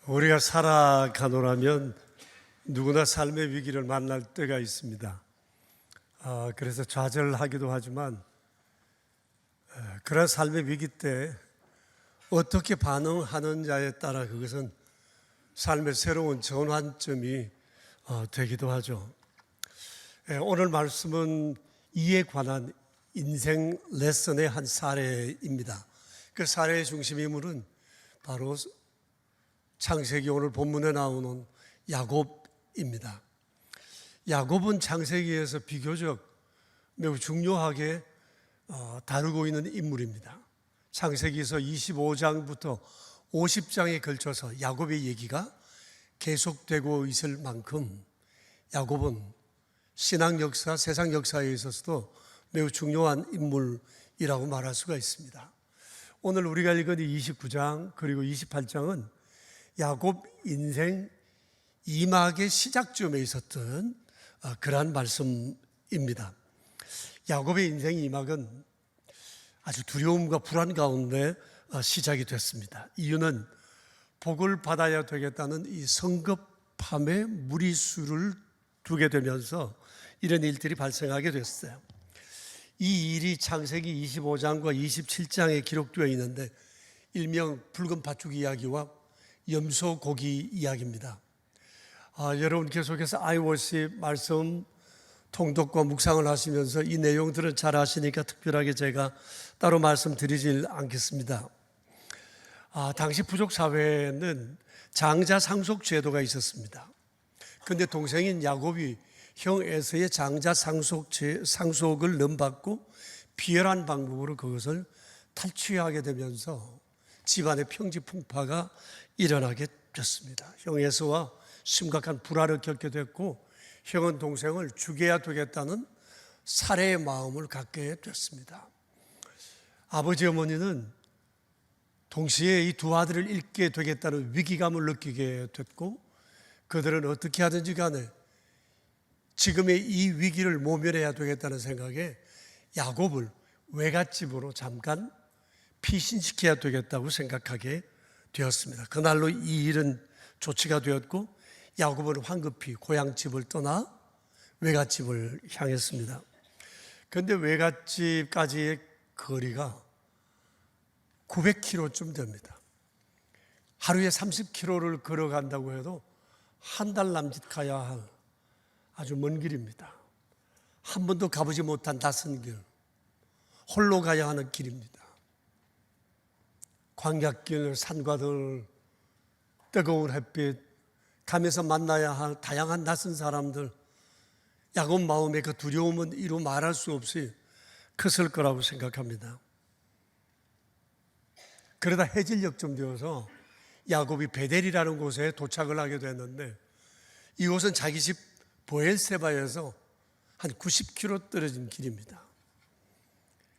우리가 살아가노라면 누구나 삶의 위기를 만날 때가 있습니다. 그래서 좌절하기도 하지만 그런 삶의 위기 때 어떻게 반응하느냐에 따라 그것은 삶의 새로운 전환점이 되기도 하죠. 오늘 말씀은 이에 관한 인생 레슨의 한 사례입니다. 그 사례의 중심 인물은 바로 창세기 오늘 본문에 나오는 야곱입니다. 야곱은 창세기에서 비교적 매우 중요하게 다루고 있는 인물입니다. 창세기에서 25장부터 50장에 걸쳐서 야곱의 얘기가 계속되고 있을 만큼 야곱은 신앙 역사, 세상 역사에 있어서도 매우 중요한 인물이라고 말할 수가 있습니다. 오늘 우리가 읽은 29장 그리고 28장은 야곱 인생 2막의 시작점에 있었던 그러한 말씀입니다. 야곱의 인생 2막은 아주 두려움과 불안 가운데 시작이 됐습니다. 이유는 복을 받아야 되겠다는 이 성급함에 무리수를 두게 되면서 이런 일들이 발생하게 됐어요. 이 일이 창세기 25장과 27장에 기록되어 있는데 일명 붉은 팥죽 이야기와 염소 고기 이야기입니다. 여러분 계속해서 iWorship 말씀 통독과 묵상을 하시면서 이 내용들을 잘 아시니까 특별하게 제가 따로 말씀드리질 않겠습니다. 당시 부족 사회에는 장자 상속 제도가 있었습니다. 그런데 동생인 야곱이 형 에서의 장자 상속을 넘받고 비열한 방법으로 그것을 탈취하게 되면서 집안의 평지풍파가 일어나게 됐습니다. 형 에서와 심각한 불화를 겪게 됐고 형은 동생을 죽여야 되겠다는 살해의 마음을 갖게 됐습니다. 아버지 어머니는 동시에 이 두 아들을 잃게 되겠다는 위기감을 느끼게 됐고 그들은 어떻게 하든지 간에 지금의 이 위기를 모면해야 되겠다는 생각에 야곱을 외갓집으로 잠깐 피신시켜야 되겠다고 생각하게 되었습니다. 그날로 이 일은 조치가 되었고 야곱은 황급히 고향집을 떠나 외갓집을 향했습니다. 그런데 외갓집까지의 거리가 900km쯤 됩니다. 하루에 30km를 걸어간다고 해도 한 달 남짓 가야 할 아주 먼 길입니다. 한 번도 가보지 못한 낯선 길, 홀로 가야 하는 길입니다. 광약길, 산과들, 뜨거운 햇빛, 가면서 만나야 할 다양한 낯선 사람들, 야곱 마음의 그 두려움은 이루 말할 수 없이 컸을 거라고 생각합니다. 그러다 해질녘쯤 되어서 야곱이 베델이라는 곳에 도착을 하게 됐는데 이곳은 자기 집 보엘세바에서 한 90km 떨어진 길입니다.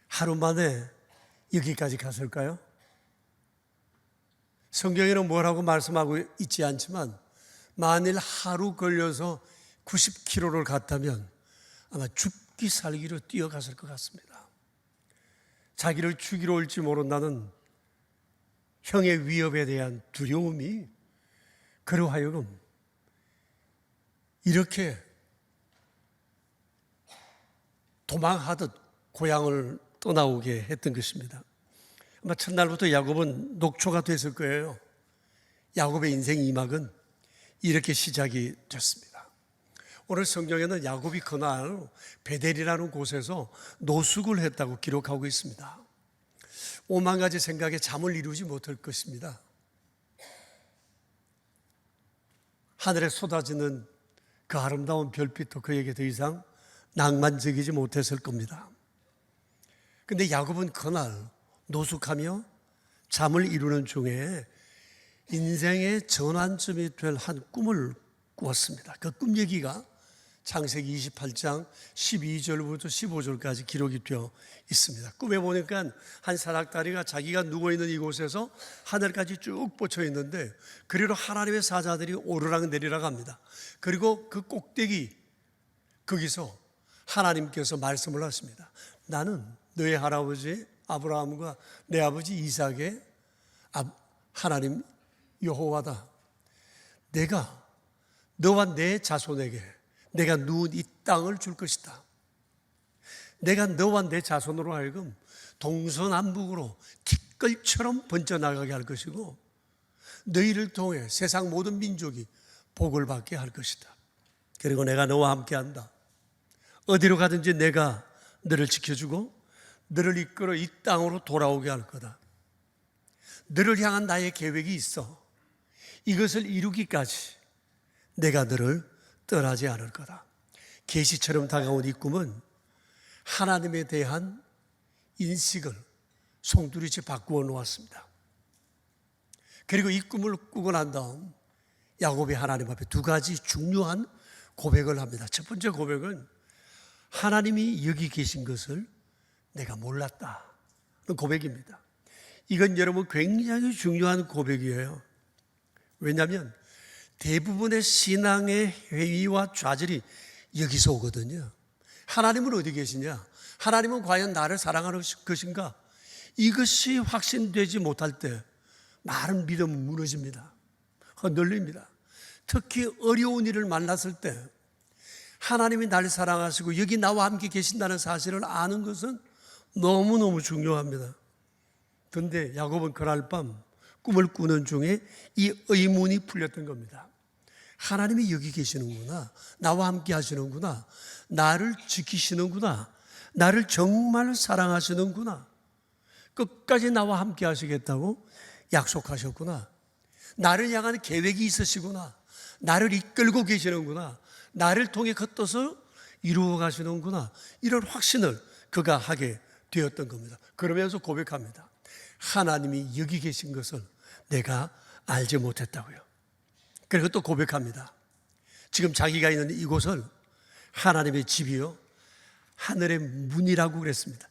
하루 만에 여기까지 갔을까요? 성경에는 뭐라고 말씀하고 있지 않지만 만일 하루 걸려서 90km를 갔다면 아마 죽기 살기로 뛰어갔을 것 같습니다. 자기를 죽이러 올지 모른다는 형의 위협에 대한 두려움이 그로 하여금 이렇게 도망하듯 고향을 떠나오게 했던 것입니다. 아마 첫날부터 야곱은 녹초가 됐을 거예요. 야곱의 인생 2막은 이렇게 시작이 됐습니다. 오늘 성경에는 야곱이 그날 베델이라는 곳에서 노숙을 했다고 기록하고 있습니다. 오만 가지 생각에 잠을 이루지 못할 것입니다. 하늘에 쏟아지는 그 아름다운 별빛도 그에게 더 이상 낭만적이지 못했을 겁니다. 그런데 야곱은 그날 노숙하며 잠을 이루는 중에 인생의 전환점이 될 한 꿈을 꾸었습니다. 그 꿈 얘기가 창세기 28장 12절부터 15절까지 기록이 되어 있습니다. 꿈에 보니까 한 사닥다리가 자기가 누워있는 이곳에서 하늘까지 쭉 뻗쳐 있는데 그리로 하나님의 사자들이 오르락 내리락 합니다. 그리고 그 꼭대기 거기서 하나님께서 말씀을 하십니다. 나는 너의 할아버지 아브라함과 내 아버지 이삭의 하나님 여호와다. 내가 너와 내 자손에게 내가 누운 이 땅을 줄 것이다. 내가 너와 내 자손으로 하여금 동서남북으로 티끌처럼 번져나가게 할 것이고 너희를 통해 세상 모든 민족이 복을 받게 할 것이다. 그리고 내가 너와 함께한다. 어디로 가든지 내가 너를 지켜주고 너를 이끌어 이 땅으로 돌아오게 할 거다. 너를 향한 나의 계획이 있어. 이것을 이루기까지 내가 너를 떠나지 않을 거다. 계시처럼 다가온 이 꿈은 하나님에 대한 인식을 송두리째 바꾸어 놓았습니다. 그리고 이 꿈을 꾸고 난 다음 야곱이 하나님 앞에 두 가지 중요한 고백을 합니다. 첫 번째 고백은 하나님이 여기 계신 것을 내가 몰랐다는 고백입니다. 이건 여러분 굉장히 중요한 고백이에요. 왜냐하면 대부분의 신앙의 회의와 좌절이 여기서 오거든요. 하나님은 어디 계시냐? 하나님은 과연 나를 사랑하는 것인가? 이것이 확신되지 못할 때 많은 믿음은 무너집니다. 흔들립니다. 특히 어려운 일을 만났을 때 하나님이 나를 사랑하시고 여기 나와 함께 계신다는 사실을 아는 것은 너무너무 중요합니다. 그런데 야곱은 그날 밤 꿈을 꾸는 중에 이 의문이 풀렸던 겁니다. 하나님이 여기 계시는구나. 나와 함께 하시는구나. 나를 지키시는구나. 나를 정말 사랑하시는구나. 끝까지 나와 함께 하시겠다고 약속하셨구나. 나를 향한 계획이 있으시구나. 나를 이끌고 계시는구나. 나를 통해 그 뜻을 이루어 가시는구나. 이런 확신을 그가 하게 되었던 겁니다. 그러면서 고백합니다. 하나님이 여기 계신 것을 내가 알지 못했다고요. 그리고 또 고백합니다. 지금 자기가 있는 이곳을 하나님의 집이요 하늘의 문이라고 그랬습니다.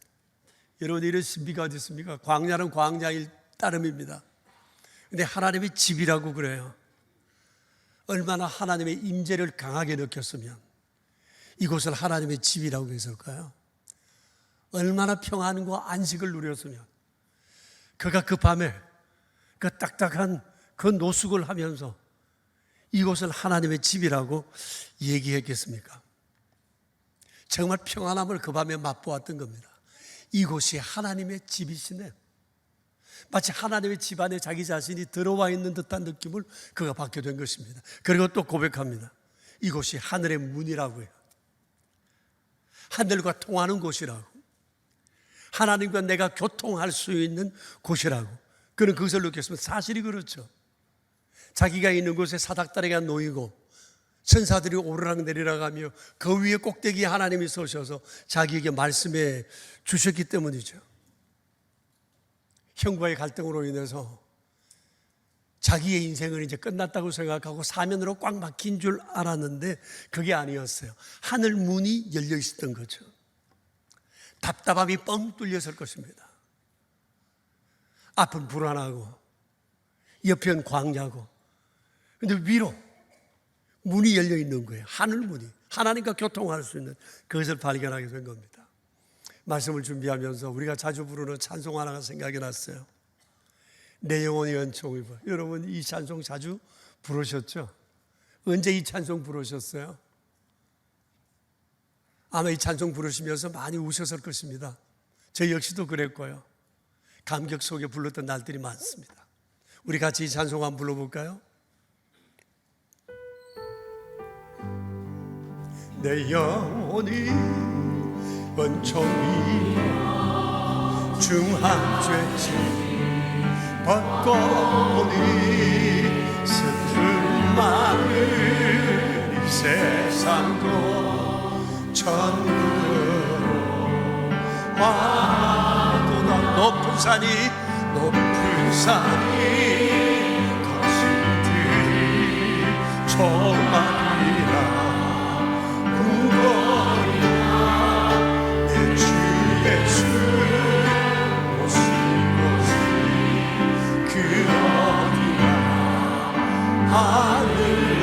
여러분, 이런 신비가 어디 있습니까? 광야는 광야일 따름입니다. 근데 하나님의 집이라고 그래요. 얼마나 하나님의 임재를 강하게 느꼈으면 이곳을 하나님의 집이라고 했을까요? 얼마나 평안과 안식을 누렸으면 그가 그 밤에 그 딱딱한 그 노숙을 하면서 이곳을 하나님의 집이라고 얘기했겠습니까? 정말 평안함을 그 밤에 맛보았던 겁니다. 이곳이 하나님의 집이시네. 마치 하나님의 집 안에 자기 자신이 들어와 있는 듯한 느낌을 그가 받게 된 것입니다. 그리고 또 고백합니다. 이곳이 하늘의 문이라고요. 하늘과 통하는 곳이라고. 하나님과 내가 교통할 수 있는 곳이라고. 그는 그것을 느꼈습니다. 사실이 그렇죠. 자기가 있는 곳에 사닥다리가 놓이고 천사들이 오르락 내리락 하며 그 위에 꼭대기에 하나님이 서셔서 자기에게 말씀해 주셨기 때문이죠. 형과의 갈등으로 인해서 자기의 인생은 이제 끝났다고 생각하고 사면으로 꽉 막힌 줄 알았는데 그게 아니었어요. 하늘 문이 열려 있었던 거죠. 답답함이 뻥 뚫렸을 것입니다. 앞은 불안하고 옆은 광야고, 근데 위로 문이 열려 있는 거예요. 하늘 문이. 하나님과 교통할 수 있는 그것을 발견하게 된 겁니다. 말씀을 준비하면서 우리가 자주 부르는 찬송 하나가 생각이 났어요. 내 영혼이 은총을 입어. 여러분, 이 찬송 자주 부르셨죠? 언제 이 찬송 부르셨어요? 아마 이 찬송 부르시면서 많이 우셨을 것입니다. 저 역시도 그랬고요. 감격 속에 불렀던 날들이 많습니다. 우리 같이 이 찬송 한번 불러볼까요? 내 영혼이 은총이 중한 죄짐 벗고 보니 슬픈 마음을 이 세상도 천국으로 와도다. 높은 산이 거칠들이 조막이라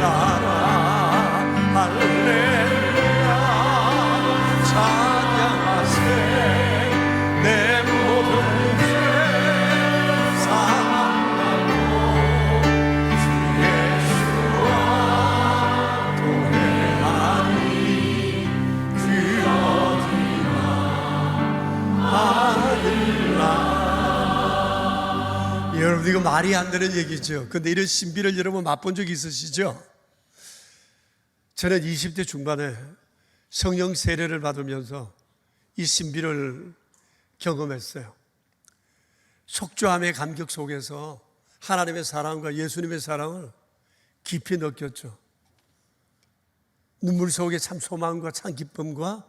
하늘나라 할렐루야 찬양하세 내 모든 죄 사함 여러분, 이거 말이 안 되는 얘기죠. 근데 이런 신비를 여러분 맛본 적 있으시죠? 저는 20대 중반에 성령 세례를 받으면서 이 신비를 경험했어요. 속죄함의 감격 속에서 하나님의 사랑과 예수님의 사랑을 깊이 느꼈죠. 눈물 속에 참 소망과 참 기쁨과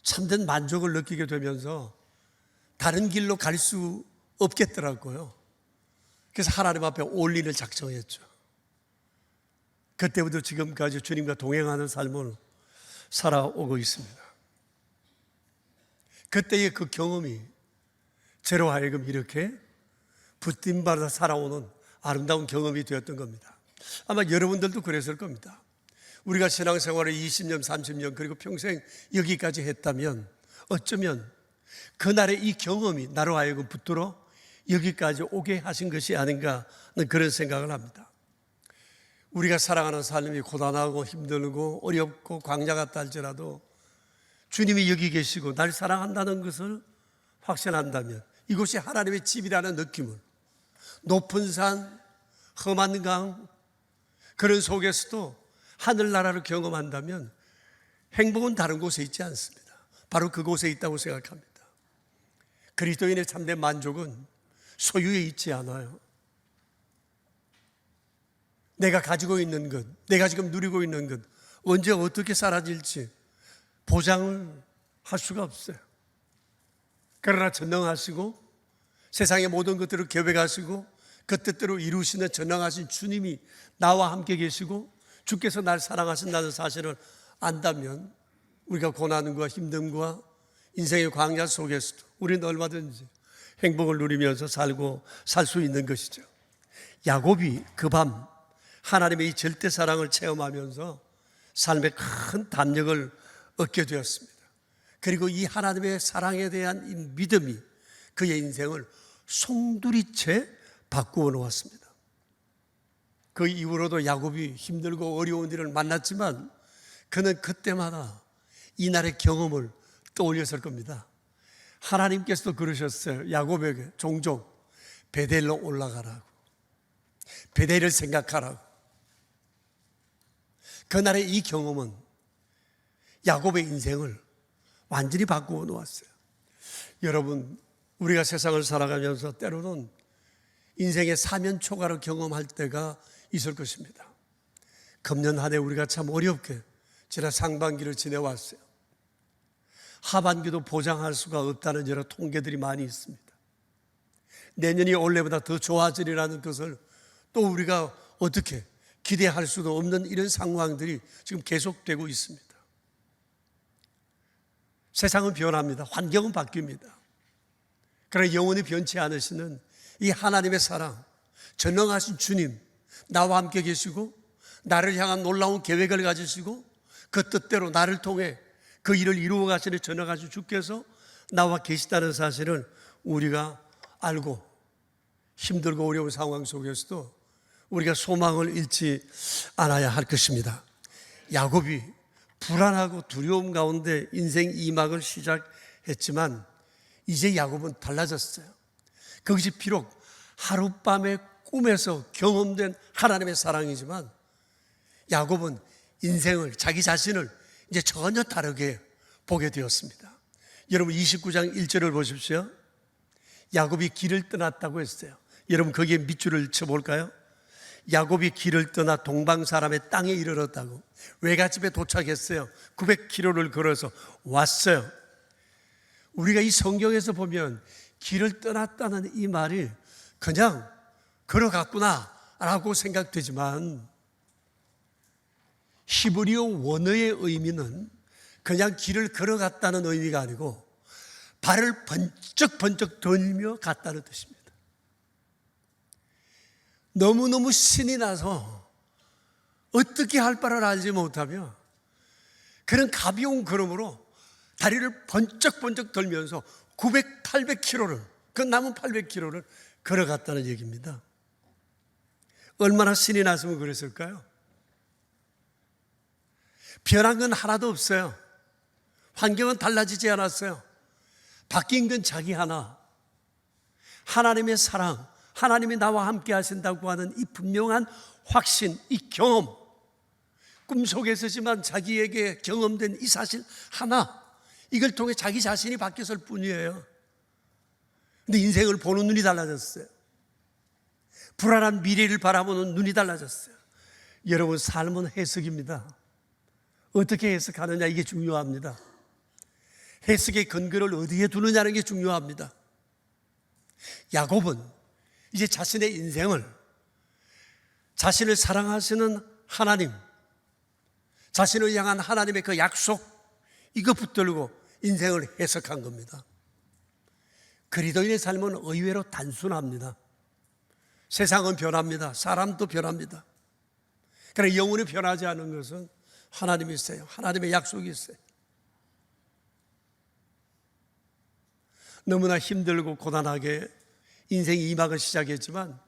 참된 만족을 느끼게 되면서 다른 길로 갈 수 없겠더라고요. 그래서 하나님 앞에 올인을 작정했죠. 그때부터 지금까지 주님과 동행하는 삶을 살아오고 있습니다. 그때의 그 경험이 저로 하여금 이렇게 붙임받아 살아오는 아름다운 경험이 되었던 겁니다. 아마 여러분들도 그랬을 겁니다. 우리가 신앙생활을 20년, 30년 그리고 평생 여기까지 했다면 어쩌면 그날의 이 경험이 나로 하여금 붙들어 여기까지 오게 하신 것이 아닌가 하는 그런 생각을 합니다. 우리가 살아가는 삶이 고단하고 힘들고 어렵고 광야 같다 할지라도 주님이 여기 계시고 날 사랑한다는 것을 확신한다면 이곳이 하나님의 집이라는 느낌을 높은 산, 험한 강 그런 속에서도 하늘나라를 경험한다면 행복은 다른 곳에 있지 않습니다. 바로 그곳에 있다고 생각합니다. 그리스도인의 참된 만족은 소유에 있지 않아요. 내가 가지고 있는 것, 내가 지금 누리고 있는 것 언제 어떻게 사라질지 보장을 할 수가 없어요. 그러나 전능하시고 세상의 모든 것들을 계획하시고 그 뜻대로 이루시는 전능하신 주님이 나와 함께 계시고 주께서 날 사랑하신다는 사실을 안다면 우리가 고난과 힘듦과 인생의 광야 속에서도 우리는 얼마든지 행복을 누리면서 살고 살 수 있는 것이죠. 야곱이 그 밤 하나님의 이 절대 사랑을 체험하면서 삶에 큰 담력을 얻게 되었습니다. 그리고 이 하나님의 사랑에 대한 이 믿음이 그의 인생을 송두리째 바꾸어 놓았습니다. 그 이후로도 야곱이 힘들고 어려운 일을 만났지만 그는 그때마다 이날의 경험을 떠올렸을 겁니다. 하나님께서도 그러셨어요. 야곱에게 종종 베델로 올라가라고, 베델을 생각하라고. 그날의 이 경험은 야곱의 인생을 완전히 바꾸어 놓았어요. 여러분, 우리가 세상을 살아가면서 때로는 인생의 사면초가를 경험할 때가 있을 것입니다. 금년 한 해 우리가 참 어렵게 지난 상반기를 지내왔어요. 하반기도 보장할 수가 없다는 여러 통계들이 많이 있습니다. 내년이 올해보다 더 좋아지리라는 것을 또 우리가 어떻게 기대할 수도 없는 이런 상황들이 지금 계속되고 있습니다. 세상은 변합니다. 환경은 바뀝니다. 그러나 영원히 변치 않으시는 이 하나님의 사랑, 전능하신 주님, 나와 함께 계시고 나를 향한 놀라운 계획을 가지시고 그 뜻대로 나를 통해 그 일을 이루어 가시는 전능하신 주께서 나와 계시다는 사실을 우리가 알고 힘들고 어려운 상황 속에서도 우리가 소망을 잃지 않아야 할 것입니다. 야곱이 불안하고 두려움 가운데 인생 2막을 시작했지만 이제 야곱은 달라졌어요. 그것이 비록 하룻밤의 꿈에서 경험된 하나님의 사랑이지만 야곱은 인생을, 자기 자신을 이제 전혀 다르게 보게 되었습니다. 여러분 29장 1절을 보십시오. 야곱이 길을 떠났다고 했어요. 여러분 거기에 밑줄을 쳐볼까요? 야곱이 길을 떠나 동방 사람의 땅에 이르렀다고. 외갓집에 도착했어요. 900km를 걸어서 왔어요. 우리가 이 성경에서 보면 길을 떠났다는 이 말이 그냥 걸어갔구나 라고 생각되지만 히브리어 원어의 의미는 그냥 길을 걸어갔다는 의미가 아니고 발을 번쩍번쩍 들며 갔다는 뜻입니다. 너무너무 신이 나서 어떻게 할 바를 알지 못하며 그런 가벼운 걸음으로 다리를 번쩍번쩍 들면서 900, 800km를, 그 남은 800km를 걸어갔다는 얘기입니다. 얼마나 신이 났으면 그랬을까요? 변한 건 하나도 없어요. 환경은 달라지지 않았어요. 바뀐 건 자기 하나. 하나님의 사랑, 하나님이 나와 함께 하신다고 하는 이 분명한 확신, 이 경험, 꿈속에서지만 자기에게 경험된 이 사실 하나, 이걸 통해 자기 자신이 바뀌었을 뿐이에요. 근데 인생을 보는 눈이 달라졌어요. 불안한 미래를 바라보는 눈이 달라졌어요. 여러분, 삶은 해석입니다. 어떻게 해석하느냐, 이게 중요합니다. 해석의 근거를 어디에 두느냐는 게 중요합니다. 야곱은 이제 자신의 인생을 자신을 사랑하시는 하나님, 자신을 향한 하나님의 그 약속, 이거 붙들고 인생을 해석한 겁니다. 그리스도인의 삶은 의외로 단순합니다. 세상은 변합니다. 사람도 변합니다. 그러나 영원히 변하지 않은 것은 하나님이 있어요. 하나님의 약속이 있어요. 너무나 힘들고 고단하게 인생 2막을 시작했지만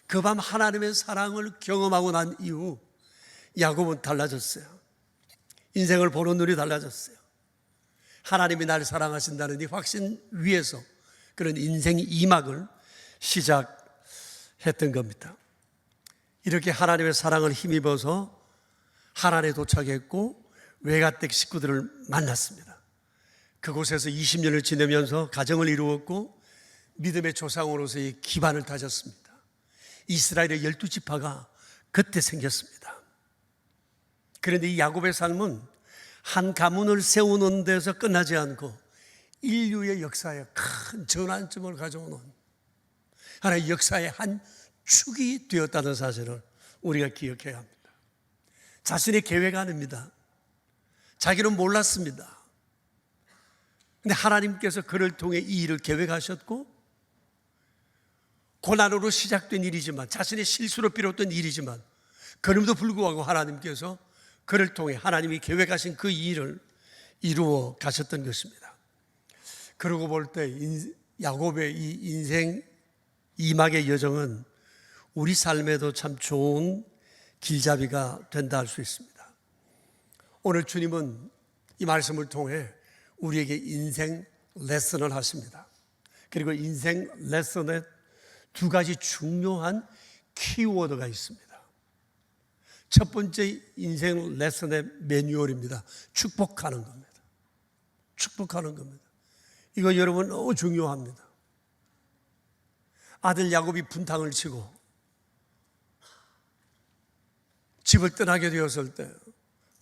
그 밤 하나님의 사랑을 경험하고 난 이후 야곱은 달라졌어요. 인생을 보는 눈이 달라졌어요. 하나님이 나를 사랑하신다는 이 확신 위에서 그런 인생 2막을 시작했던 겁니다. 이렇게 하나님의 사랑을 힘입어서 하란에 도착했고 외가댁 식구들을 만났습니다. 그곳에서 20년을 지내면서 가정을 이루었고 믿음의 조상으로서의 기반을 다졌습니다. 이스라엘의 12지파가 그때 생겼습니다. 그런데 이 야곱의 삶은 한 가문을 세우는 데서 끝나지 않고 인류의 역사에 큰 전환점을 가져오는 하나의 역사의 한 축이 되었다는 사실을 우리가 기억해야 합니다. 자신의 계획 아닙니다. 자기는 몰랐습니다. 근데 하나님께서 그를 통해 이 일을 계획하셨고 고난으로 시작된 일이지만, 자신의 실수로 비롯된 일이지만 그럼에도 불구하고 하나님께서 그를 통해 하나님이 계획하신 그 일을 이루어 가셨던 것입니다. 그러고 볼 때 야곱의 이 인생 2막의 여정은 우리 삶에도 참 좋은 길잡이가 된다 할 수 있습니다. 오늘 주님은 이 말씀을 통해 우리에게 인생 레슨을 하십니다. 그리고 인생 레슨에 두 가지 중요한 키워드가 있습니다. 첫 번째 인생 레슨의 매뉴얼입니다. 축복하는 겁니다. 축복하는 겁니다. 이거 여러분 너무 중요합니다. 아들 야곱이 분탕을 치고 집을 떠나게 되었을 때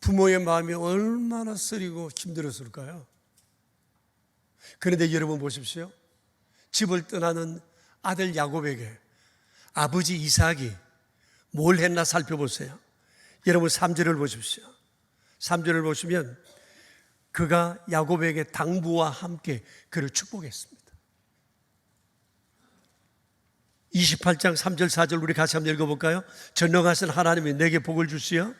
부모의 마음이 얼마나 쓰리고 힘들었을까요? 그런데 여러분 보십시오. 집을 떠나는 아들 야곱에게 아버지 이삭이 뭘 했나 살펴보세요. 여러분 3절을 보십시오. 3절을 보시면 그가 야곱에게 당부와 함께 그를 축복했습니다. 28장 3절 4절 우리 같이 한번 읽어볼까요? 전능하신 하나님이 내게 복을 주시어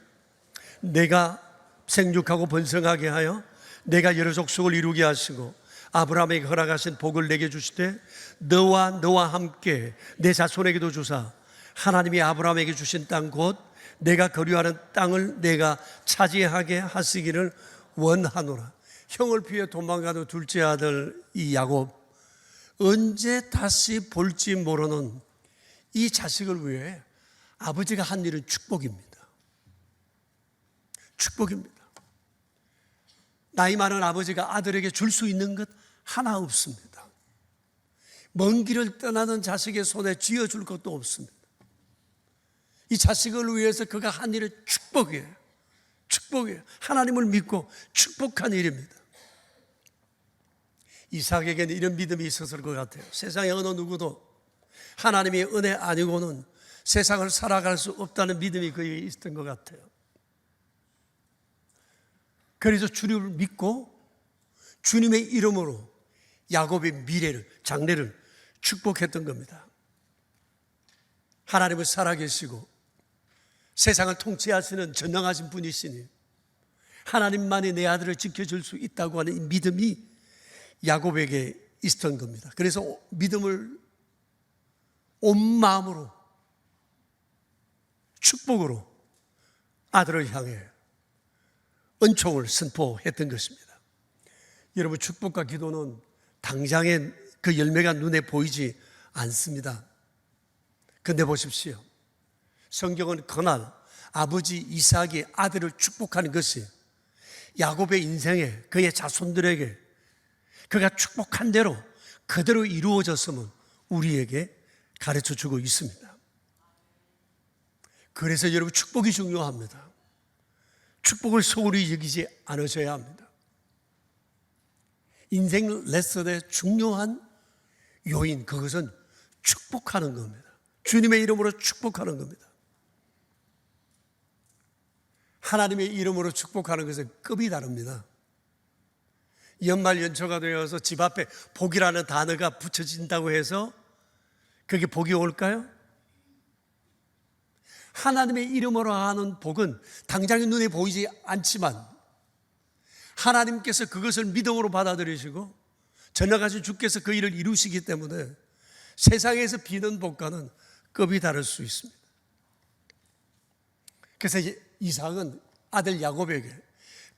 내가 생육하고 번성하게 하여 내가 여러 족속을 이루게 하시고 아브라함에게 허락하신 복을 내게 주시되 너와 함께 내 자손에게도 주사 하나님이 아브라함에게 주신 땅 곧 내가 거류하는 땅을 내가 차지하게 하시기를 원하노라. 형을 피해 도망가는 둘째 아들 이 야곱, 언제 다시 볼지 모르는 이 자식을 위해 아버지가 한 일은 축복입니다. 축복입니다. 나이 많은 아버지가 아들에게 줄 수 있는 것 하나 없습니다. 먼 길을 떠나는 자식의 손에 쥐어줄 것도 없습니다. 이 자식을 위해서 그가 한 일은 축복이에요. 축복이에요. 하나님을 믿고 축복한 일입니다. 이삭에게는 이런 믿음이 있었을 것 같아요. 세상에 어느 누구도 하나님의 은혜 아니고는 세상을 살아갈 수 없다는 믿음이 그에게 있었던 것 같아요. 그래서 주님을 믿고 주님의 이름으로 야곱의 미래를, 장래를 축복했던 겁니다. 하나님은 살아계시고 세상을 통치하시는 전능하신 분이시니 하나님만이 내 아들을 지켜줄 수 있다고 하는 이 믿음이 야곱에게 있었던 겁니다. 그래서 믿음을 온 마음으로 축복으로 아들을 향해 은총을 선포했던 것입니다. 여러분, 축복과 기도는 당장의 그 열매가 눈에 보이지 않습니다. 근데 보십시오. 성경은 그날 아버지 이삭이 아들을 축복하는 것이 야곱의 인생에 그의 자손들에게 그가 축복한 대로 그대로 이루어졌음을 우리에게 가르쳐 주고 있습니다. 그래서 여러분, 축복이 중요합니다. 축복을 소홀히 여기지 않으셔야 합니다. 인생 레슨의 중요한 요인, 그것은 축복하는 겁니다. 주님의 이름으로 축복하는 겁니다. 하나님의 이름으로 축복하는 것은 급이 다릅니다. 연말 연초가 되어서 집 앞에 복이라는 단어가 붙여진다고 해서 그게 복이 올까요? 하나님의 이름으로 하는 복은 당장에 눈에 보이지 않지만 하나님께서 그것을 믿음으로 받아들이시고 전능하신 주께서 그 일을 이루시기 때문에 세상에서 비는 복과는 급이 다를 수 있습니다. 그래서 이삭은 아들 야곱에게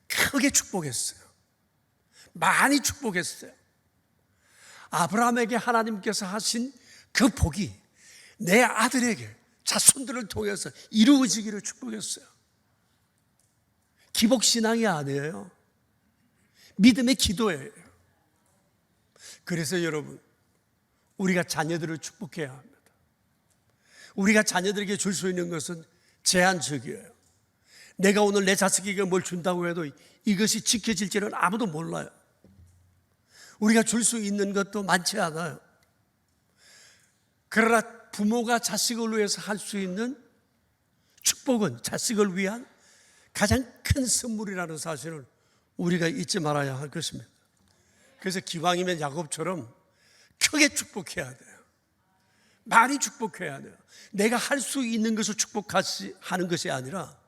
크게 축복했어요. 많이 축복했어요. 아브라함에게 하나님께서 하신 그 복이 내 아들에게 자손들을 통해서 이루어지기를 축복했어요. 기복신앙이 아니에요. 믿음의 기도예요. 그래서 여러분, 우리가 자녀들을 축복해야 합니다. 우리가 자녀들에게 줄 수 있는 것은 제한적이에요. 내가 오늘 내 자식에게 뭘 준다고 해도 이것이 지켜질지는 아무도 몰라요. 우리가 줄 수 있는 것도 많지 않아요. 그러나 부모가 자식을 위해서 할 수 있는 축복은 자식을 위한 가장 큰 선물이라는 사실을 우리가 잊지 말아야 할 것입니다. 그래서 기왕이면 야곱처럼 크게 축복해야 돼요. 많이 축복해야 돼요. 내가 할 수 있는 것을 축복하는 것이 아니라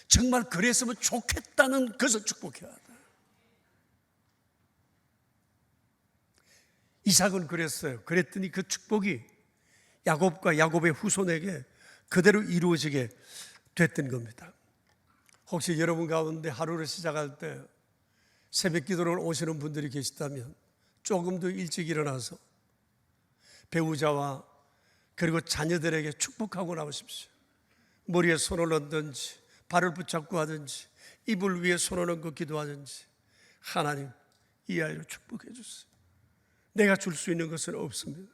정말 그랬으면 좋겠다는 것을 축복해야 돼요. 이삭은 그랬어요. 그랬더니 그 축복이 야곱과 야곱의 후손에게 그대로 이루어지게 됐던 겁니다. 혹시 여러분 가운데 하루를 시작할 때 새벽 기도를 오시는 분들이 계시다면 조금 더 일찍 일어나서 배우자와 그리고 자녀들에게 축복하고 나오십시오. 머리에 손을 얹든지 발을 붙잡고 하든지 이불 위에 손을 얹고 기도하든지, 하나님, 이 아이를 축복해 주세요. 내가 줄 수 있는 것은 없습니다.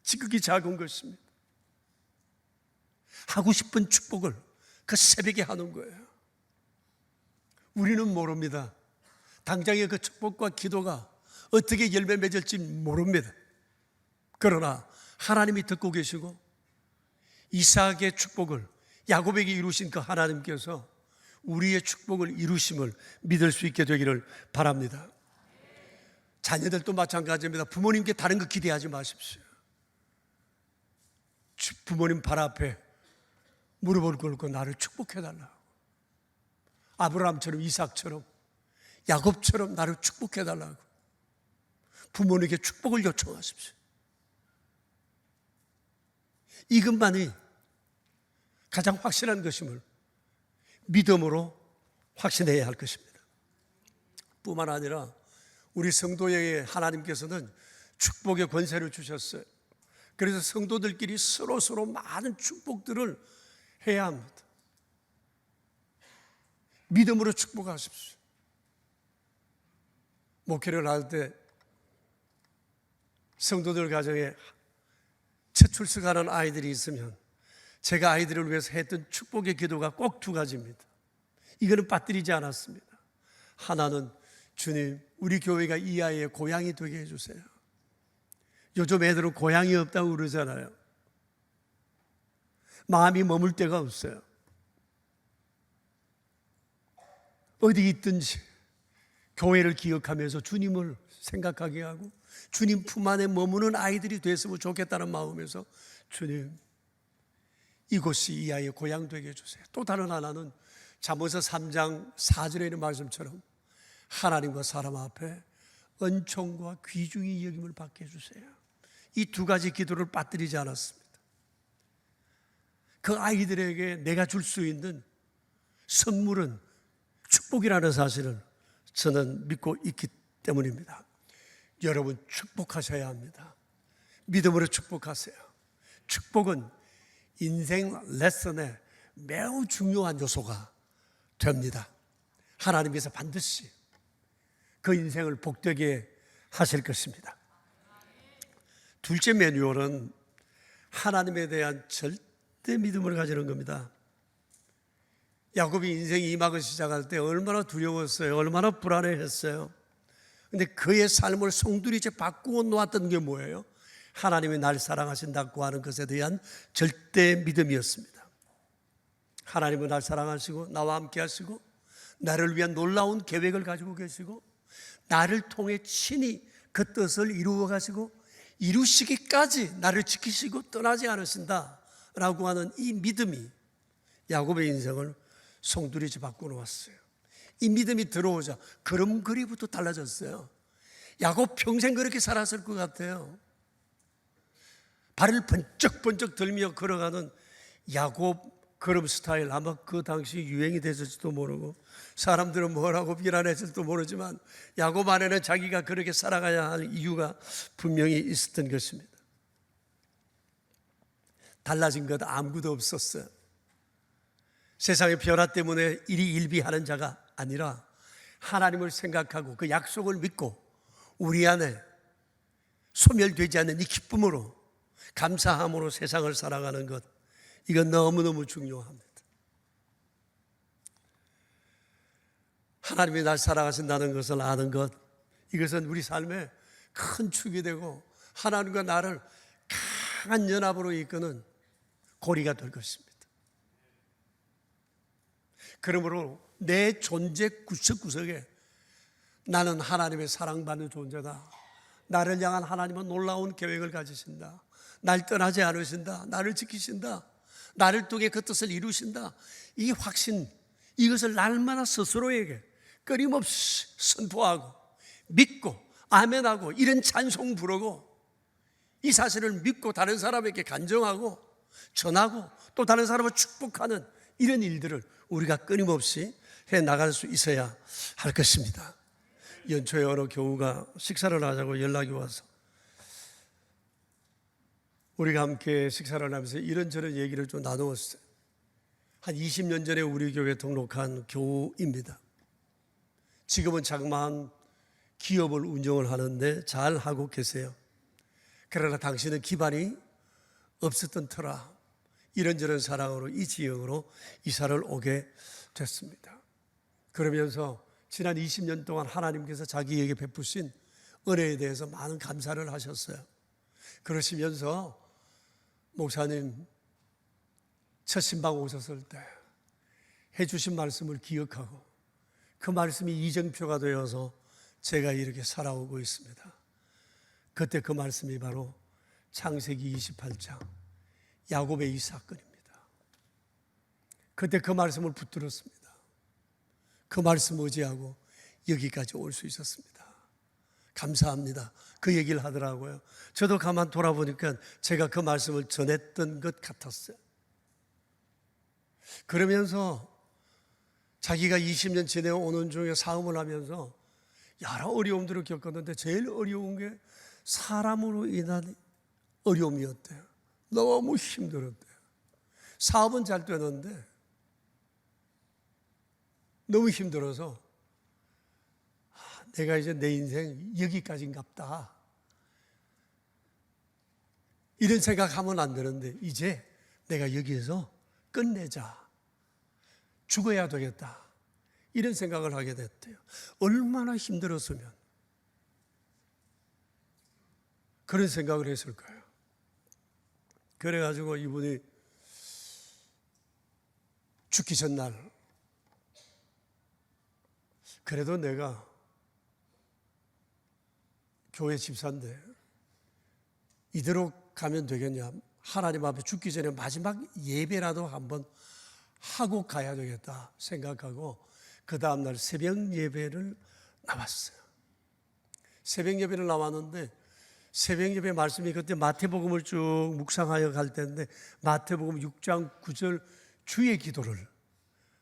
지극히 작은 것입니다. 하고 싶은 축복을 그 새벽에 하는 거예요. 우리는 모릅니다. 당장의 그 축복과 기도가 어떻게 열매 맺을지 모릅니다. 그러나 하나님이 듣고 계시고 이삭의 축복을 야곱에게 이루신 그 하나님께서 우리의 축복을 이루심을 믿을 수 있게 되기를 바랍니다. 자녀들도 마찬가지입니다. 부모님께 다른 거 기대하지 마십시오. 부모님 발 앞에 무릎을 꿇고 나를 축복해달라고, 아브라함처럼 이삭처럼 야곱처럼 나를 축복해달라고 부모님께 축복을 요청하십시오. 이것만이 가장 확실한 것임을 믿음으로 확신해야 할 것입니다. 뿐만 아니라 우리 성도에게 하나님께서는 축복의 권세를 주셨어요. 그래서 성도들끼리 서로 많은 축복들을 해야 합니다. 믿음으로 축복하십시오. 목회를 할 때 성도들 가정에 첫 출석하는 아이들이 있으면 제가 아이들을 위해서 했던 축복의 기도가 꼭 두 가지입니다. 이거는 빠뜨리지 않았습니다. 하나는, 주님, 우리 교회가 이 아이의 고향이 되게 해주세요. 요즘 애들은 고향이 없다고 그러잖아요. 마음이 머물 데가 없어요. 어디 있든지 교회를 기억하면서 주님을 생각하게 하고 주님 품 안에 머무는 아이들이 됐으면 좋겠다는 마음에서, 주님, 이곳이 이 아이의 고향 되게 해주세요. 또 다른 하나는 잠언서 3장 4절에 있는 말씀처럼 하나님과 사람 앞에 은총과 귀중히 여김을 받게 해주세요. 이 두 가지 기도를 빠뜨리지 않았습니다. 그 아이들에게 내가 줄 수 있는 선물은 축복이라는 사실을 저는 믿고 있기 때문입니다. 여러분, 축복하셔야 합니다. 믿음으로 축복하세요. 축복은 인생 레슨에 매우 중요한 요소가 됩니다. 하나님께서 반드시 그 인생을 복되게 하실 것입니다. 둘째 매뉴얼은 하나님에 대한 절대 믿음을 가지는 겁니다. 야곱이 인생 2막을 시작할 때 얼마나 두려웠어요. 얼마나 불안해했어요. 근데 그의 삶을 송두리째 바꾸어 놓았던 게 뭐예요? 하나님이 날 사랑하신다고 하는 것에 대한 절대 믿음이었습니다. 하나님은 날 사랑하시고 나와 함께 하시고 나를 위한 놀라운 계획을 가지고 계시고 나를 통해 친히 그 뜻을 이루어 가시고 이루시기까지 나를 지키시고 떠나지 않으신다라고 하는 이 믿음이 야곱의 인생을 송두리째 바꾸어 놓았어요. 이 믿음이 들어오자 걸음걸이부터 달라졌어요. 야곱 평생 그렇게 살았을 것 같아요. 발을 번쩍번쩍 들며 걸어가는 야곱 걸음 스타일, 아마 그 당시 유행이 됐을지도 모르고 사람들은 뭐라고 비난했을지도 모르지만 야곱 안에는 자기가 그렇게 살아가야 할 이유가 분명히 있었던 것입니다. 달라진 것 아무것도 없었어요. 세상의 변화 때문에 일희일비하는 자가 아니라 하나님을 생각하고 그 약속을 믿고 우리 안에 소멸되지 않는 이 기쁨으로 감사함으로 세상을 살아가는 것, 이건 너무너무 중요합니다. 하나님이 날 사랑하신다는 것을 아는 것, 이것은 우리 삶에 큰 축이 되고 하나님과 나를 강한 연합으로 이끄는 고리가 될 것입니다. 그러므로 내 존재 구석구석에 나는 하나님의 사랑받는 존재다. 나를 향한 하나님은 놀라운 계획을 가지신다. 날 떠나지 않으신다. 나를 지키신다. 나를 통해 그 뜻을 이루신다. 이 확신, 이것을 날마다 스스로에게 끊임없이 선포하고 믿고 아멘하고 이런 찬송 부르고 이 사실을 믿고 다른 사람에게 간증하고 전하고 또 다른 사람을 축복하는 이런 일들을 우리가 끊임없이 해나갈 수 있어야 할 것입니다. 연초에 어느 교우가 식사를 하자고 연락이 와서 우리가 함께 식사를 하면서 이런저런 얘기를 좀 나누었어요. 한 20년 전에 우리 교회에 등록한 교우입니다. 지금은 자그마한 기업을 운영을 하는데 잘 하고 계세요. 그러나 당신은 기반이 없었던 터라 이런저런 사랑으로 이 지역으로 이사를 오게 됐습니다. 그러면서 지난 20년 동안 하나님께서 자기에게 베푸신 은혜에 대해서 많은 감사를 하셨어요. 그러시면서 목사님 첫 신방 오셨을 때 해주신 말씀을 기억하고 그 말씀이 이정표가 되어서 제가 이렇게 살아오고 있습니다. 그때 그 말씀이 바로 창세기 28장 야곱의 이 사건입니다. 그때 그 말씀을 붙들었습니다. 그 말씀 의지하고 여기까지 올 수 있었습니다. 감사합니다. 그 얘기를 하더라고요. 저도 가만 돌아보니까 제가 그 말씀을 전했던 것 같았어요. 그러면서 자기가 20년 지내오는 중에 사움을 하면서 여러 어려움들을 겪었는데 제일 어려운 게 사람으로 인한 어려움이었대요. 너무 힘들었대요. 사업은 잘 되는데 너무 힘들어서 내가 이제 내 인생 여기까지인갑다 이런 생각하면 안 되는데 이제 내가 여기에서 끝내자, 죽어야 되겠다 이런 생각을 하게 됐대요. 얼마나 힘들었으면 그런 생각을 했을까요? 그래가지고 이분이 죽기 전날 그래도 내가 교회 집사인데 이대로 가면 되겠냐, 하나님 앞에 죽기 전에 마지막 예배라도 한번 하고 가야 되겠다 생각하고 그 다음날 새벽 예배를 나왔어요. 새벽 예배를 나왔는데 새벽 예배 말씀이 그때 마태복음을 쭉 묵상하여 갈 때인데 마태복음 6장 9절 주의 기도를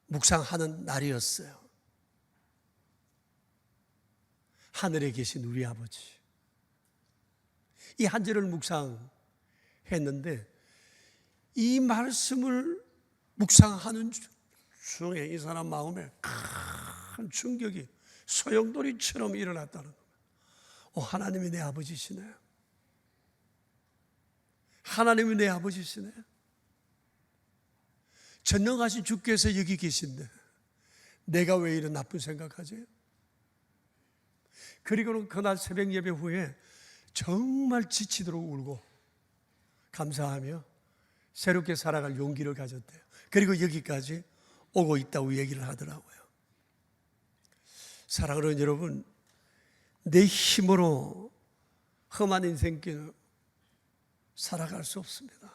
묵상하는 날이었어요. 하늘에 계신 우리 아버지, 이 한 절을 묵상했는데 이 말씀을 묵상하는 중에 이 사람 마음에 큰 충격이 소용돌이처럼 일어났다는 거예요. 하나님이 내 아버지시네. 하나님이 내 아버지시네. 전능하신 주께서 여기 계신데 내가 왜 이런 나쁜 생각하지? 그리고는 그날 새벽 예배 후에 정말 지치도록 울고 감사하며 새롭게 살아갈 용기를 가졌대요. 그리고 여기까지 오고 있다고 얘기를 하더라고요. 사랑하는 여러분, 내 힘으로 험한 인생길 살아갈 수 없습니다.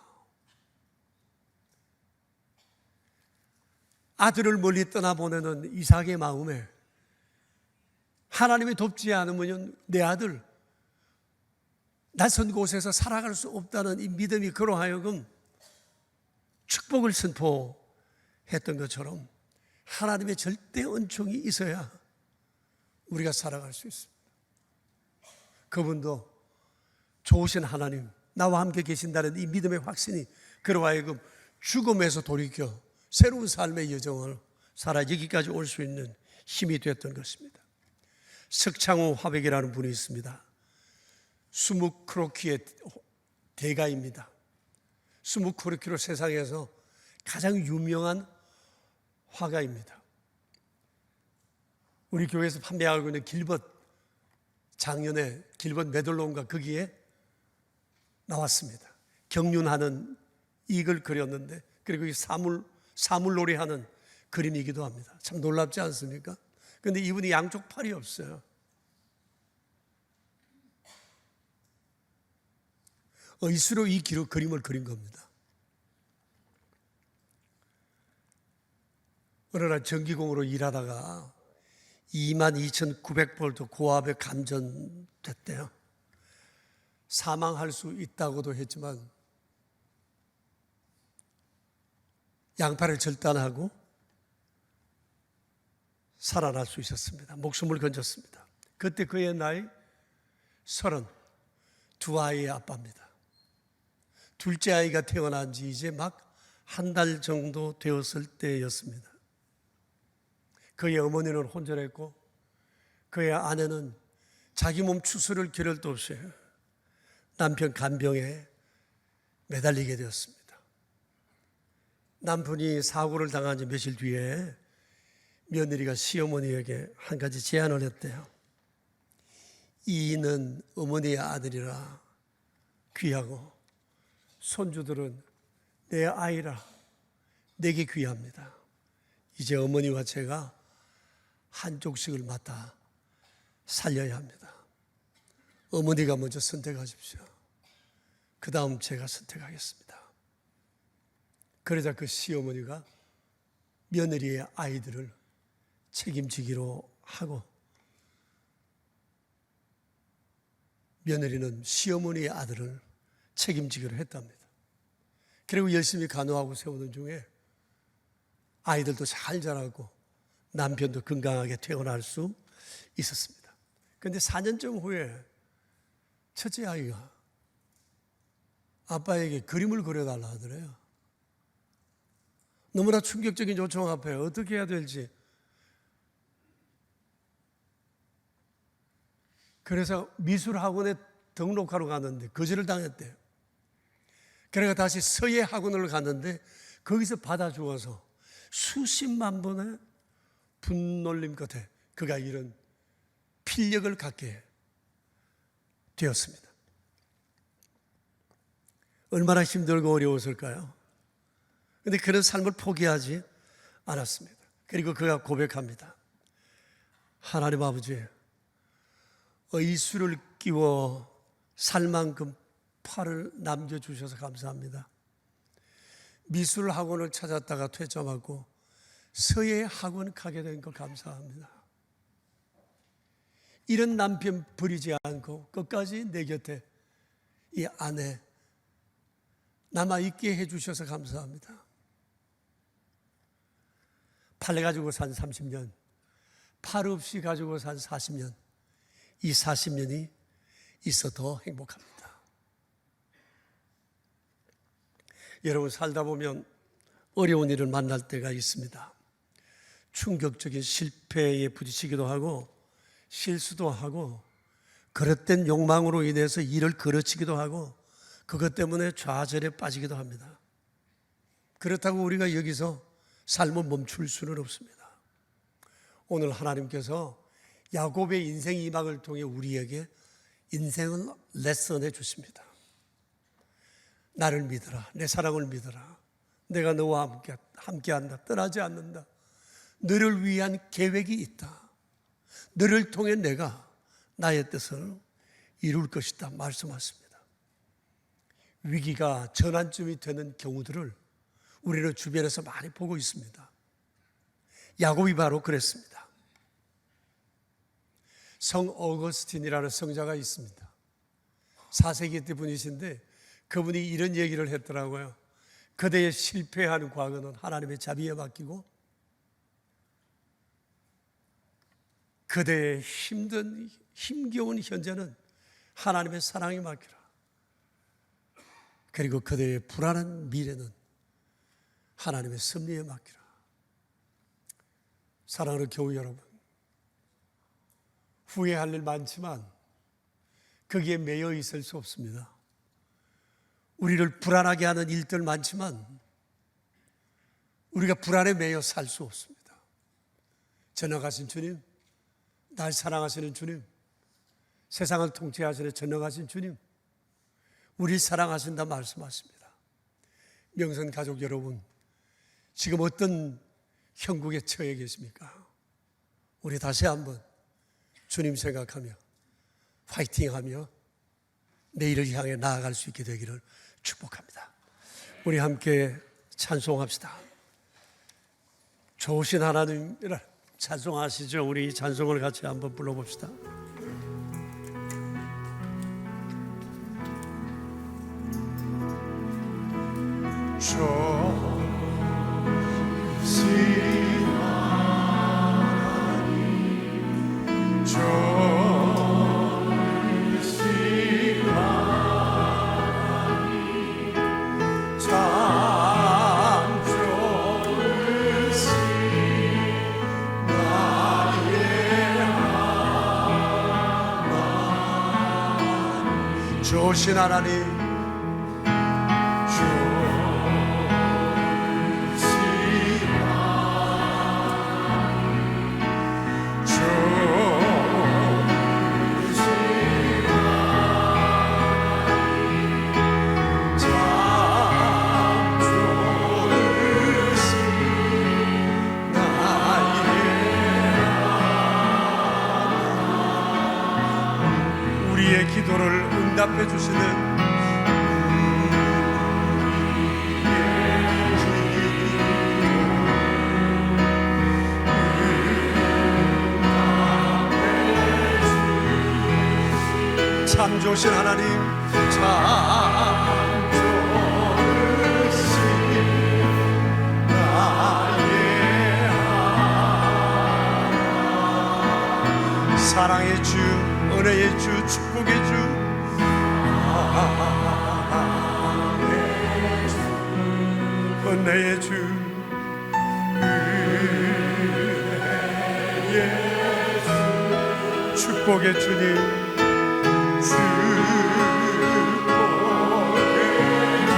아들을 멀리 떠나보내는 이삭의 마음에 하나님이 돕지 않으면 내 아들 낯선 곳에서 살아갈 수 없다는 이 믿음이 그로 하여금 축복을 선포했던 것처럼 하나님의 절대 은총이 있어야 우리가 살아갈 수 있습니다. 그분도 좋으신 하나님, 나와 함께 계신다는 이 믿음의 확신이 그로 하여금 죽음에서 돌이켜 새로운 삶의 여정을 살아 여기까지 올 수 있는 힘이 됐던 것입니다. 석창호 화백이라는 분이 있습니다. 스무크로키의 대가입니다. 스무크로키로 세상에서 가장 유명한 화가입니다. 우리 교회에서 판매하고 있는 길벗, 작년에 길벗 메들론과 거기에 나왔습니다. 경륜하는 이걸 그렸는데, 그리고 이 사물놀이하는 그림이기도 합니다. 참 놀랍지 않습니까? 그런데 이분이 양쪽 팔이 없어요. 의수로 이 그림을 그린 겁니다. 어느 날 전기공으로 일하다가 22,900볼트 고압에 감전됐대요. 사망할 수 있다고도 했지만 양팔을 절단하고 살아날 수 있었습니다. 목숨을 건졌습니다. 그때 그의 나이 30, 두 아이의 아빠입니다. 둘째 아이가 태어난 지 이제 막 한 달 정도 되었을 때였습니다. 그의 어머니는 혼절했고 그의 아내는 자기 몸 추스를 겨를도 없이 남편 간병에 매달리게 되었습니다. 남편이 사고를 당한 지 며칠 뒤에 며느리가 시어머니에게 한 가지 제안을 했대요. 이는 어머니의 아들이라 귀하고 손주들은 내 아이라 내게 귀합니다. 이제 어머니와 제가 한쪽씩을 맡아 살려야 합니다. 어머니가 먼저 선택하십시오. 그 다음 제가 선택하겠습니다. 그러자 그 시어머니가 며느리의 아이들을 책임지기로 하고 며느리는 시어머니의 아들을 책임지기로 했답니다. 그리고 열심히 간호하고 세우는 중에 아이들도 잘 자라고 남편도 건강하게 퇴원할 수 있었습니다. 그런데 4년쯤 후에 첫째 아이가 아빠에게 그림을 그려달라 하더래요. 너무나 충격적인 요청 앞에 어떻게 해야 될지. 그래서 미술학원에 등록하러 갔는데 거절을 당했대요. 그래서 다시 서예학원을 갔는데 거기서 받아주어서 수십만 번의 분놀림 끝에 그가 이런 필력을 갖게 되었습니다. 얼마나 힘들고 어려웠을까요? 그런데 그런 삶을 포기하지 않았습니다. 그리고 그가 고백합니다. 하나님 아버지, 의수를 끼워 살 만큼 팔을 남겨주셔서 감사합니다. 미술학원을 찾았다가 퇴짜맞고 서예학원 가게 된 거 감사합니다. 이런 남편 버리지 않고 끝까지 내 곁에 이 아내 남아있게 해주셔서 감사합니다. 팔 가지고 산 30년, 팔 없이 가지고 산 40년, 이 40년이 있어 더 행복합니다. 여러분, 살다 보면 어려운 일을 만날 때가 있습니다. 충격적인 실패에 부딪히기도 하고 실수도 하고 그릇된 욕망으로 인해서 일을 거르치기도 하고 그것 때문에 좌절에 빠지기도 합니다. 그렇다고 우리가 여기서 삶을 멈출 수는 없습니다. 오늘 하나님께서 야곱의 인생 이막을 통해 우리에게 인생을 레슨해 주십니다. 나를 믿어라. 내 사랑을 믿어라. 내가 너와 함께한다. 떠나지 않는다. 너를 위한 계획이 있다. 너를 통해 내가 나의 뜻을 이룰 것이다 말씀하십니다. 위기가 전환점이 되는 경우들을 우리는 주변에서 많이 보고 있습니다. 야곱이 바로 그랬습니다. 성 어거스틴이라는 성자가 있습니다. 4세기 때 분이신데 그분이 이런 얘기를 했더라고요. 그대의 실패한 과거는 하나님의 자비에 맡기고 그대의 힘겨운 현재는 하나님의 사랑에 맡기라. 그리고 그대의 불안한 미래는 하나님의 섭리에 맡기라. 사랑하는 교우 여러분, 후회할 일 많지만 거기에 매여 있을 수 없습니다. 우리를 불안하게 하는 일들 많지만 우리가 불안에 매여 살 수 없습니다. 전능하신 주님, 날 사랑하시는 주님, 세상을 통치하시는 전능하신 주님, 우리를 사랑하신다 말씀하십니다. 명선 가족 여러분, 지금 어떤 형국에 처해 계십니까? 우리 다시 한번 주님 생각하며 파이팅하며 내일을 향해 나아갈 수 있게 되기를 축복합니다. 우리 함께 찬송합시다. 좋으신 하나님이라 찬송하시죠. 우리 이 찬송을 같이 한번 불러봅시다. 좋으신 하나님, 좋으신 하나님, 참 좋으신 나의 하나님, 좋으신 하나님, 기도를 응답해 주시는 참 좋으신 하나님, 참 좋으신 나의 하나님, 사랑의 주, 은혜의 주, 축복의 주, 은혜의 주, 은혜의 주, 축복의 주님, 축복의 주,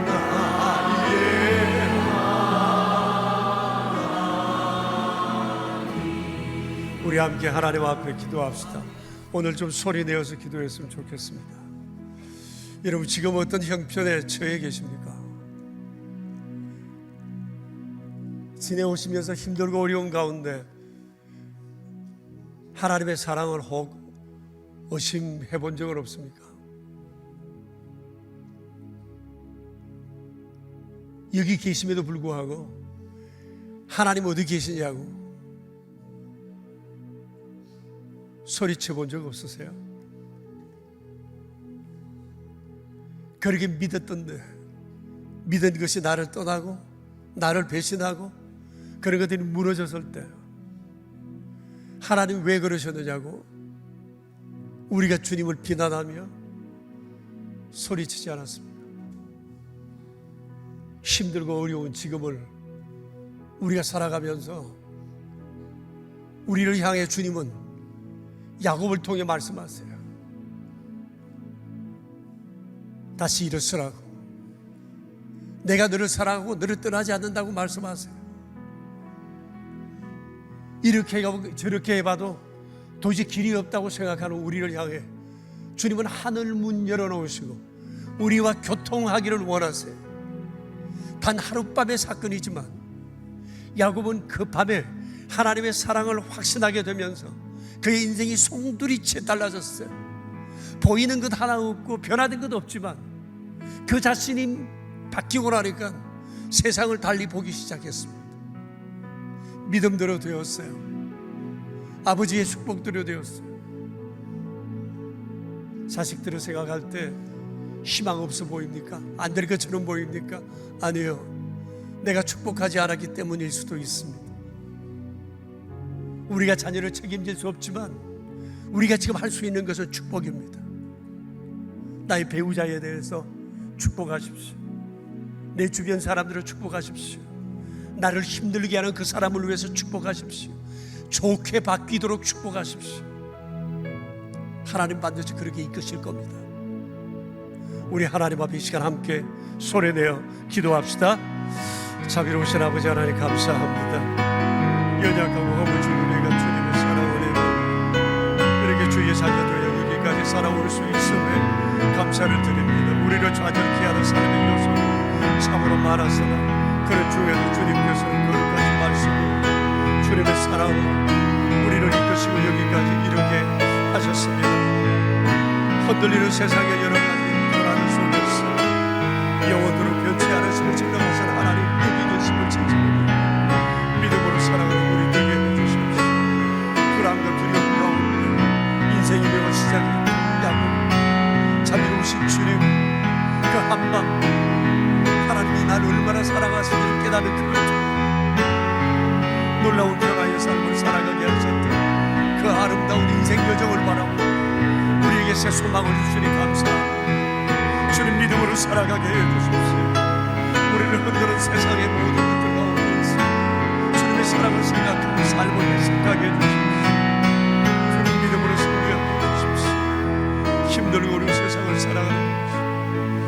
나의 하나님. 우리 함께 하나님 앞에 기도합시다. 오늘 좀 소리 내어서 기도했으면 좋겠습니다. 여러분, 지금 어떤 형편에 처해 계십니까? 지내오시면서 힘들고 어려운 가운데 하나님의 사랑을 혹 의심해 본 적은 없습니까? 여기 계심에도 불구하고 하나님 어디 계시냐고 소리쳐 본 적 없으세요? 그렇게 믿었던데 믿은 것이 나를 떠나고 나를 배신하고 그런 것들이 무너졌을 때 하나님 왜 그러셨느냐고 우리가 주님을 비난하며 소리치지 않았습니다. 힘들고 어려운 지금을 우리가 살아가면서 우리를 향해 주님은 야곱을 통해 말씀하세요. 다시 일어서라고, 내가 너를 사랑하고 너를 떠나지 않는다고 말씀하세요. 이렇게 해가고 저렇게 해봐도 도저히 길이 없다고 생각하는 우리를 향해 주님은 하늘 문 열어놓으시고 우리와 교통하기를 원하세요. 단 하룻밤의 사건이지만 야곱은 그 밤에 하나님의 사랑을 확신하게 되면서 그의 인생이 송두리째 달라졌어요. 보이는 것 하나 없고 변화된 것 없지만 그 자신이 바뀌고 나니까 세상을 달리 보기 시작했습니다. 믿음대로 되었어요. 아버지의 축복대로 되었어요. 자식들을 생각할 때 희망 없어 보입니까? 안 될 것처럼 보입니까? 아니요, 내가 축복하지 않았기 때문일 수도 있습니다. 우리가 자녀를 책임질 수 없지만 우리가 지금 할 수 있는 것은 축복입니다. 나의 배우자에 대해서 축복하십시오. 내 주변 사람들을 축복하십시오. 나를 힘들게 하는 그 사람을 위해서 축복하십시오. 좋게 바뀌도록 축복하십시오. 하나님 반드시 그렇게 이끄실 겁니다. 우리 하나님 앞에 이 시간 함께 소리내어 기도합시다. 자비로우신 아버지 하나님 감사합니다. 연약하고 허물진 우리가 주님의 사랑을 입어 이렇게 주의 자녀되어 여기까지 살아올 수 있음에 감사를 드립니다. 우리를 좌절케 하는 삶의 요소는 참으로 많았으나 그런 중에도 주님께서는 거룩하신 말씀으로 주님의 사랑으로 우리를 이끄시고 여기까지 이르게 하셨습니다. 흔들리는 세상의 여러 가지 불안을 속에서 영원토록 변치 않으시고 전능하신 하나님 여기 계심을 찾으며 믿음으로 살아가는 우리 되게 해주십시오. 불안과 두려움 가운데 인생이 매우 시작이 야곱, 자비로우신 주님, 그 한밤 하나님이 나를 얼마나 사랑하시는지 깨닫는 그것, 놀라운 변화의 삶을 살아가게 하셨던 그 아름다운 인생 여정을 바라보고 우리에게 새 소망을 주시니 감사합니다. 주님 믿음으로 살아가게 해주십시오. 우리를 흔드는 세상의 모든 것들 가운데서 주님의 사랑을 생각하고 삶을 해석하게 해주십시오. 주님 믿음으로 승리하게 해주십시오. 힘들고 어려운 세상을 살아가는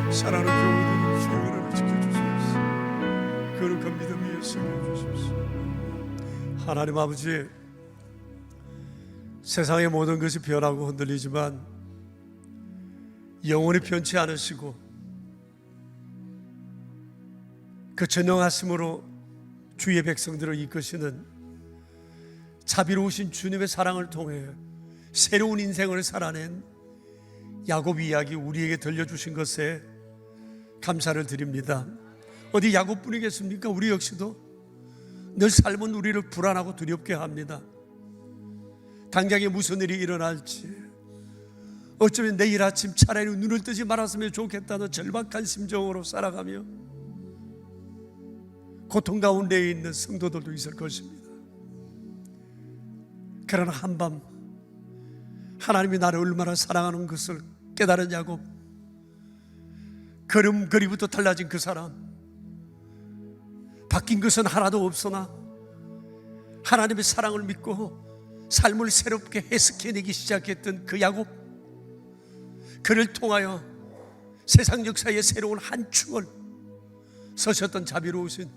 것이 사랑하는 교우들이 주여를 지켜주십시오. 거룩한 믿음 위에 세워주십시오. 하나님 아버지, 세상의 모든 것이 변하고 흔들리지만 영원히 변치 않으시고 그 전능하심으로 주의 백성들을 이끄시는 자비로우신 주님의 사랑을 통해 새로운 인생을 살아낸 야곱 이야기 우리에게 들려주신 것에 감사를 드립니다. 어디 야곱뿐이겠습니까? 우리 역시도 늘 삶은 우리를 불안하고 두렵게 합니다. 당장에 무슨 일이 일어날지, 어쩌면 내일 아침 차라리 눈을 뜨지 말았으면 좋겠다는 절박한 심정으로 살아가며 고통 가운데 있는 성도들도 있을 것입니다. 그러나 한밤 하나님이 나를 얼마나 사랑하는 것을 깨달은 야곱, 걸음걸이부터 달라진 그 사람, 바뀐 것은 하나도 없으나 하나님의 사랑을 믿고 삶을 새롭게 해석해내기 시작했던 그 야곱, 그를 통하여 세상 역사의 새로운 한 축을 서셨던 자비로우신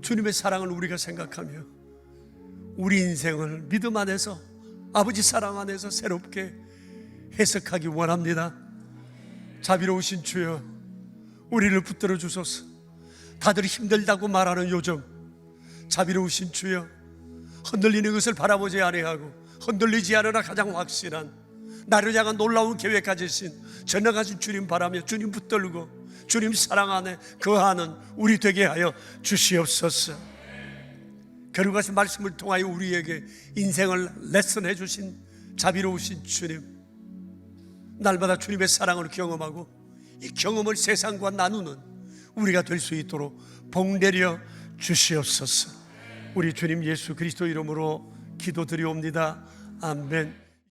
주님의 사랑을 우리가 생각하며 우리 인생을 믿음 안에서, 아버지 사랑 안에서 새롭게 해석하기 원합니다. 자비로우신 주여, 우리를 붙들어 주소서. 다들 힘들다고 말하는 요즘 자비로우신 주여, 흔들리는 것을 바라보지 아니하고 흔들리지 않으나 가장 확실한 나를 향한 놀라운 계획 가지신 전능하신 주님 바라며 주님 붙들고 주님 사랑 안에 거하는 우리 되게 하여 주시옵소서. 거룩하신 말씀을 통하여 우리에게 인생을 레슨해 주신 자비로우신 주님, 날마다 주님의 사랑을 경험하고 이 경험을 세상과 나누는 우리가 될 수 있도록 복 내려 주시옵소서. 우리 주님 예수 그리스도 이름으로 기도드리옵니다. 아멘.